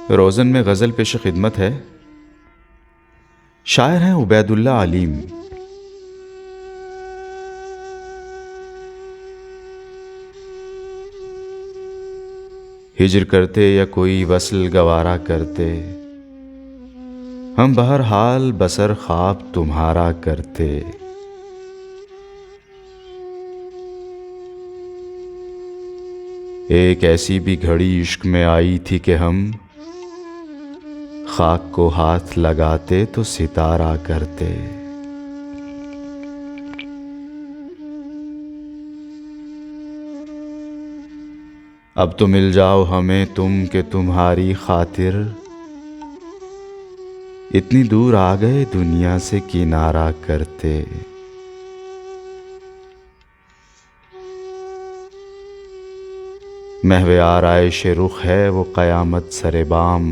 روزن میں غزل پیش خدمت ہے۔ شاعر ہیں عبید اللہ علیم۔ ہجر کرتے یا کوئی وصل گوارا کرتے، ہم بہرحال بسر خواب تمہارا کرتے۔ ایک ایسی بھی گھڑی عشق میں آئی تھی کہ ہم خاک کو ہاتھ لگاتے تو ستارہ کرتے۔ اب تو مل جاؤ ہمیں تم کہ تمہاری خاطر اتنی دور آ گئے دنیا سے کنارہ کرتے۔ محو آرائش رخ ہے وہ قیامت سر بام،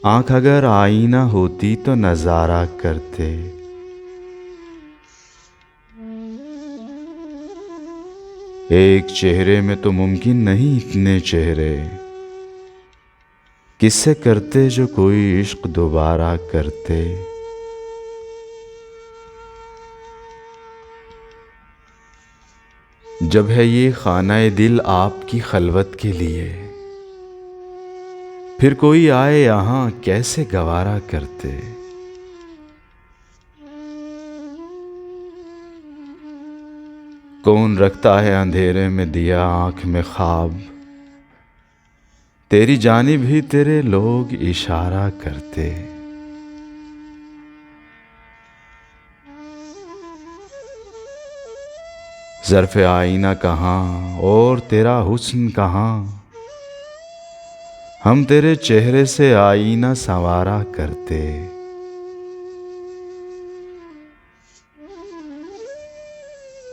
آنکھ اگر آئینہ ہوتی تو نظارہ کرتے۔ ایک چہرے میں تو ممکن نہیں اتنے چہرے، کس سے کرتے جو کوئی عشق دوبارہ کرتے۔ جب ہے یہ خانہ دل آپ کی خلوت کے لیے، پھر کوئی آئے یہاں کیسے گوارا کرتے۔ کون رکھتا ہے اندھیرے میں دیا آنکھ میں خواب، تیری جانب ہی تیرے لوگ اشارہ کرتے۔ ظرف آئینہ کہاں اور تیرا حسن کہاں، ہم تیرے چہرے سے آئینہ سنوارا کرتے۔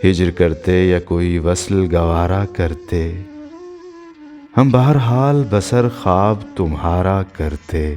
ہجر کرتے یا کوئی وصل گوارا کرتے، ہم بہرحال بسر خواب تمہارا کرتے۔